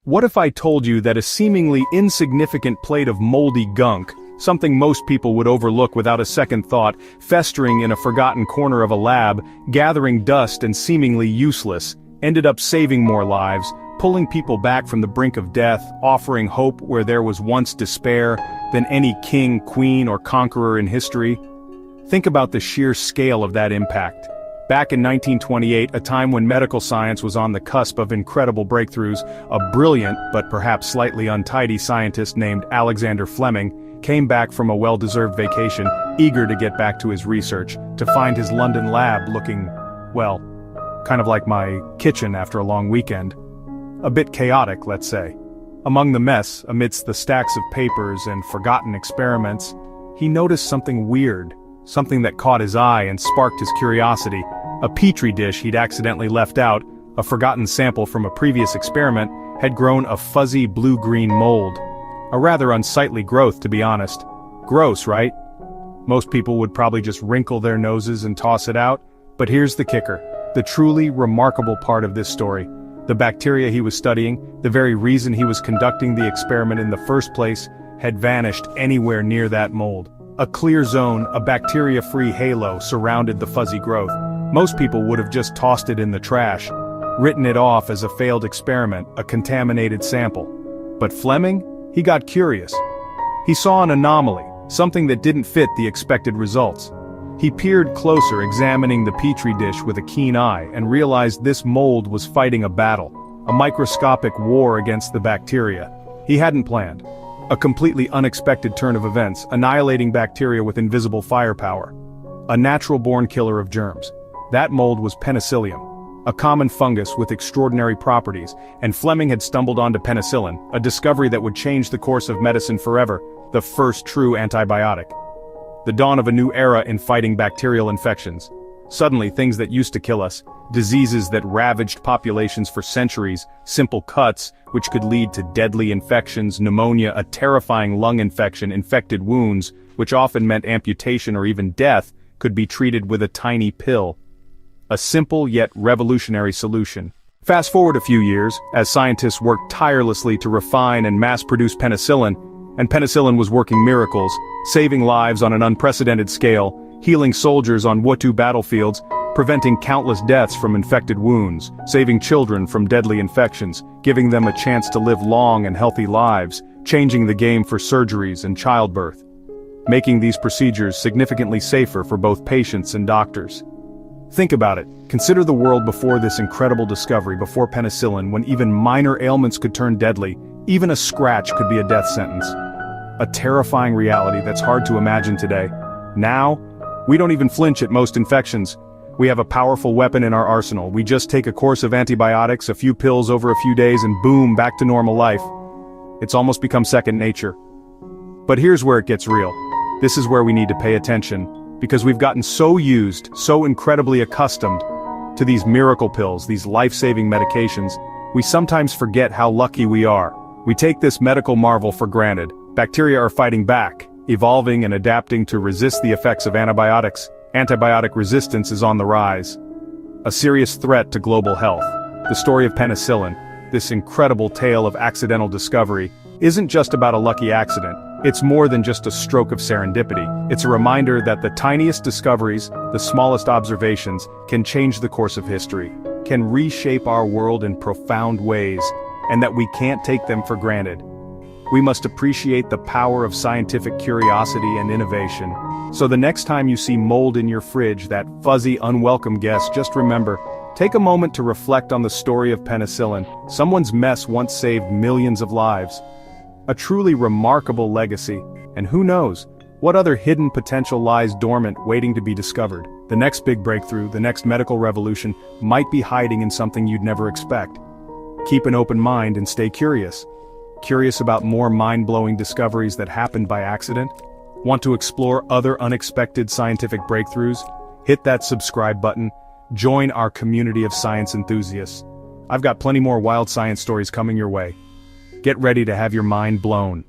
What if I told you that a seemingly insignificant plate of moldy gunk, something most people would overlook without a second thought, festering in a forgotten corner of a lab, gathering dust and seemingly useless, ended up saving more lives, pulling people back from the brink of death, offering hope where there was once despair, than any king, queen, or conqueror in history? Think about the sheer scale of that impact. Back in 1928, a time when medical science was on the cusp of incredible breakthroughs, a brilliant, but perhaps slightly untidy scientist named Alexander Fleming came back from a well-deserved vacation, eager to get back to his research, to find his London lab looking, well, kind of like my kitchen after a long weekend. A bit chaotic, let's say. Among the mess, amidst the stacks of papers and forgotten experiments, he noticed something weird, something that caught his eye and sparked his curiosity. A petri dish he'd accidentally left out, a forgotten sample from a previous experiment, had grown a fuzzy blue-green mold. A rather unsightly growth, to be honest. Gross, right? Most people would probably just wrinkle their noses and toss it out, but here's the kicker, the truly remarkable part of this story. The bacteria he was studying, the very reason he was conducting the experiment in the first place, had vanished anywhere near that mold. A clear zone, a bacteria-free halo surrounded the fuzzy growth. Most people would have just tossed it in the trash, written it off as a failed experiment, a contaminated sample. But Fleming? He got curious. He saw an anomaly, something that didn't fit the expected results. He peered closer, examining the petri dish with a keen eye, and realized this mold was fighting a battle, a microscopic war against the bacteria he hadn't planned. A completely unexpected turn of events, annihilating bacteria with invisible firepower. A natural-born killer of germs. That mold was penicillium, a common fungus with extraordinary properties, and Fleming had stumbled onto penicillin, a discovery that would change the course of medicine forever, the first true antibiotic. The dawn of a new era in fighting bacterial infections. Suddenly, things that used to kill us, diseases that ravaged populations for centuries, simple cuts, which could lead to deadly infections, pneumonia, a terrifying lung infection, infected wounds, which often meant amputation or even death, could be treated with a tiny pill. A simple yet revolutionary solution. Fast forward a few years, as scientists worked tirelessly to refine and mass-produce penicillin, and penicillin was working miracles, saving lives on an unprecedented scale, healing soldiers on Wutu battlefields, preventing countless deaths from infected wounds, saving children from deadly infections, giving them a chance to live long and healthy lives, changing the game for surgeries and childbirth, making these procedures significantly safer for both patients and doctors. Think about it. Consider the world before this incredible discovery, before penicillin, when even minor ailments could turn deadly, even a scratch could be a death sentence. A terrifying reality that's hard to imagine today. Now, we don't even flinch at most infections. We have a powerful weapon in our arsenal. We just take a course of antibiotics, a few pills over a few days, and boom, back to normal life. It's almost become second nature. But here's where it gets real. This is where we need to pay attention, because we've gotten so used, so incredibly accustomed to these miracle pills, these life-saving medications, we sometimes forget how lucky we are. We take this medical marvel for granted. Bacteria are fighting back, evolving and adapting to resist the effects of antibiotics. Antibiotic resistance is on the rise. A serious threat to global health. The story of penicillin, this incredible tale of accidental discovery, isn't just about a lucky accident. It's more than just a stroke of serendipity. It's a reminder that the tiniest discoveries, the smallest observations, can change the course of history, can reshape our world in profound ways, and that we can't take them for granted. We must appreciate the power of scientific curiosity and innovation. So the next time you see mold in your fridge, that fuzzy, unwelcome guest, just remember, take a moment to reflect on the story of penicillin. Someone's mess once saved millions of lives. A truly remarkable legacy, and who knows, what other hidden potential lies dormant waiting to be discovered. The next big breakthrough, the next medical revolution, might be hiding in something you'd never expect. Keep an open mind and stay curious. Curious about more mind-blowing discoveries that happened by accident? Want to explore other unexpected scientific breakthroughs? Hit that subscribe button. Join our community of science enthusiasts. I've got plenty more wild science stories coming your way. Get ready to have your mind blown.